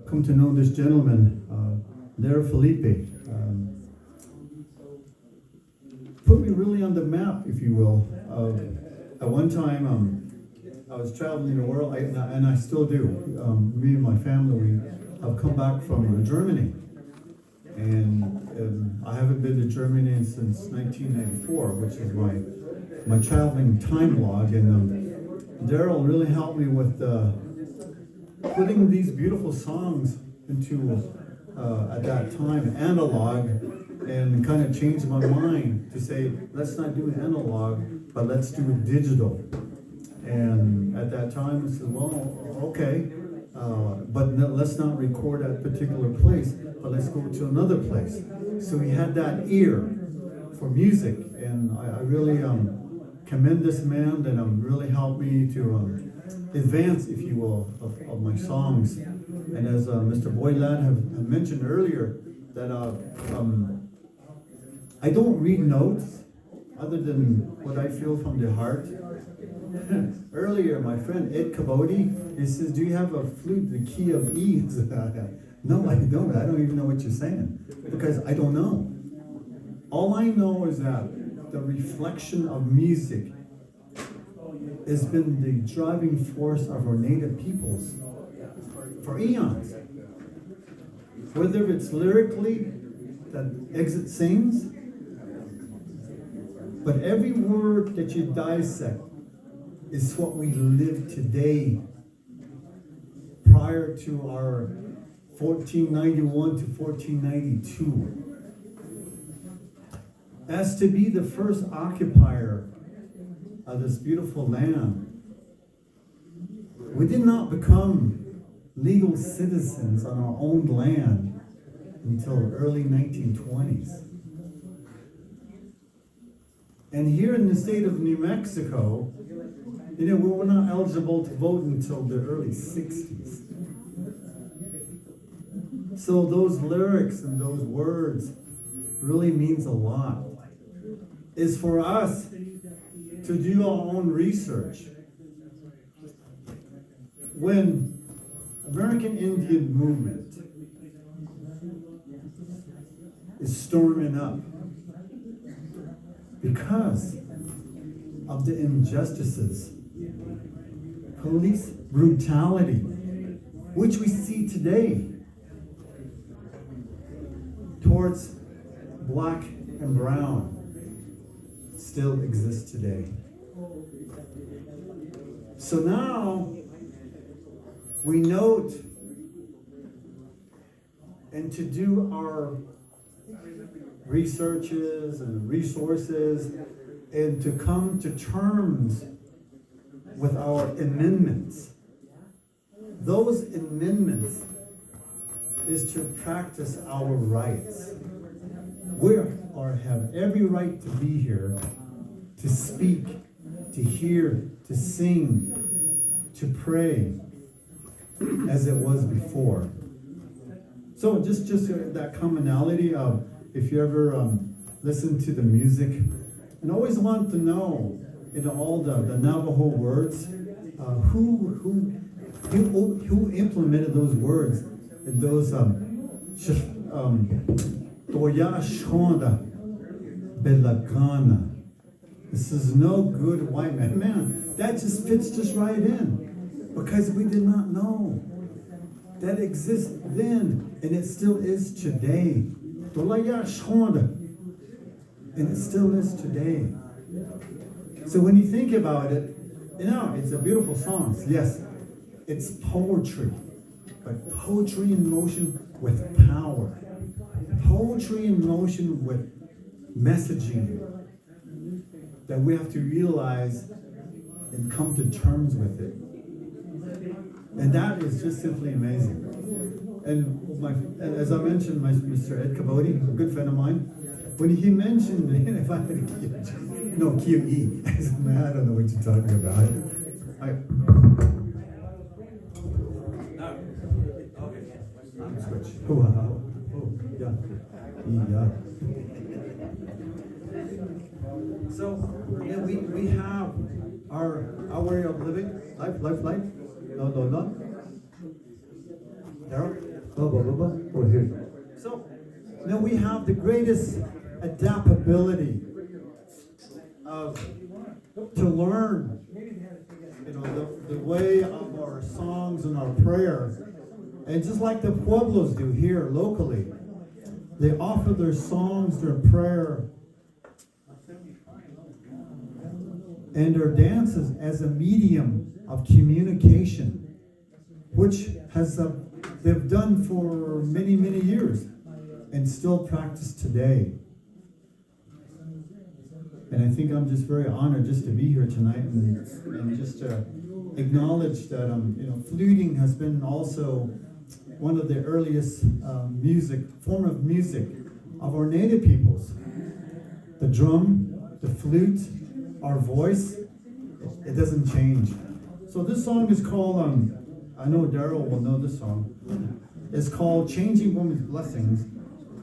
come to know this gentleman, there Felipe. Put me really on the map, if you will. At one time, I was traveling the world, and I still do. Me and my family, we have come back from Germany. And I haven't been to Germany since 1994, which is my traveling time log. And Daryl really helped me with putting these beautiful songs into, at that time, analog, and kind of changed my mind to say, let's not do analog, but let's do digital. And at that time, I said, well, okay, but let's not record at a particular place, but let's go to another place. So he had that ear for music, and I really commend this man that really helped me to advance, if you will, of my songs. And as Mr. Boye have mentioned earlier, that I don't read notes other than what I feel from the heart. Earlier, my friend Ed Kabote, he says, do you have a flute, the key of E? No, I don't. I don't even know what you're saying, because I don't know. All I know is that the reflection of music has been the driving force of our native peoples for eons. Whether it's lyrically that Exit sings, but every word that you dissect is what we live today, prior to our 1491 to 1492. As to be the first occupier of this beautiful land, we did not become legal citizens on our own land until early 1920s. And here in the state of New Mexico, we were not eligible to vote until the early 60s. So those lyrics and those words really means a lot. It's for us to do our own research. When American Indian movement is storming up because of the injustices, police brutality, which we see today towards black and brown, still exists today. So now we note and to do our researches and resources and to come to terms with our amendments. Those amendments is to practice our rights. We have every right to be here, to speak, to hear, to sing, to pray, as it was before. So just that commonality of, if you ever listen to the music, and always want to know, all the Navajo words, who implemented those words, and those Toya Shonda Belakana. This is no good white man. Man, that just fits just right in, because we did not know that exists then, and it still is today. Toya Shonda, and it still is today. So when you think about it, it's a beautiful song. Yes, it's poetry, but poetry in motion with power. Poetry in motion with messaging that we have to realize and come to terms with it. And that is just simply amazing. And as I mentioned, Mr. Ed Kabote, a good friend of mine, when he mentioned, if I had a QE, I said, man, I don't know what you're talking about. Switch. Yeah. So we have our way of living, life. No. Daryl? Oh, here. So, now we have the greatest adaptability to learn, the way of our songs and our prayers. And just like the Pueblos do here locally, they offer their songs, their prayer, and their dances as a medium of communication, which they've done for many, many years and still practice today. And I think I'm just very honored just to be here tonight and just to acknowledge that fluting has been also one of the earliest form of music of our native peoples. The drum, the flute, our voice, it doesn't change. So this song is called, I know Daryl will know this song. It's called Changing Woman's Blessings,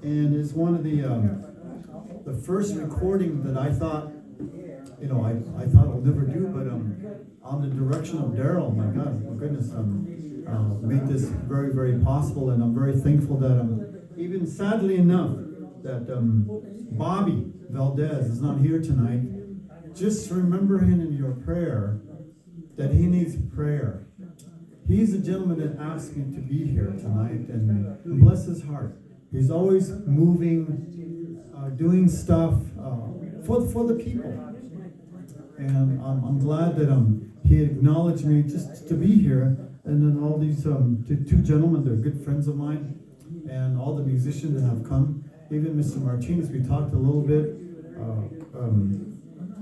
and it's one of the first recording that I thought, I thought I'll never do, but on the direction of Daryl, my goodness, made this very, very possible, and I'm very thankful that even sadly enough that Bobby Valdez is not here tonight. Just remember him in your prayer, that he needs prayer. He's a gentleman that asked me to be here tonight, and bless his heart. He's always moving, doing stuff for the people. And I'm glad that he acknowledged me just to be here. And then all these two gentlemen, they're good friends of mine, and all the musicians that have come. Even Mr. Matrtinez, we talked a little bit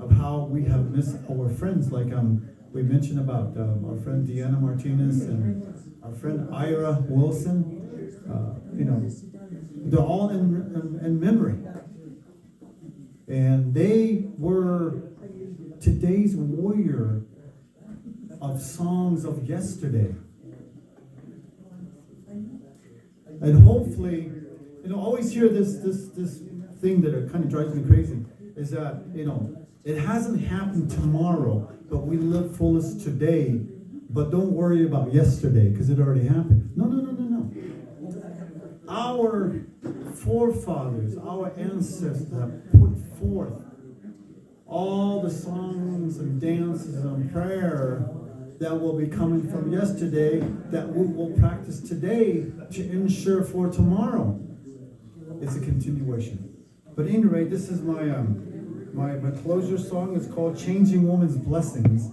of how we have missed our friends. Like we mentioned about our friend Deanna Martinez and our friend Ira Wilson. They're all in memory. And they were today's warrior of songs of yesterday. And hopefully, always hear this thing that kind of drives me crazy, is that, it hasn't happened tomorrow, but we live fullest today, but don't worry about yesterday, because it already happened. No. Our forefathers, our ancestors have put forth all the songs and dances and prayer that will be coming from yesterday, that we will practice today to ensure for tomorrow. It's a continuation. But anyway, this is my closure song. It's called Changing Woman's Blessings.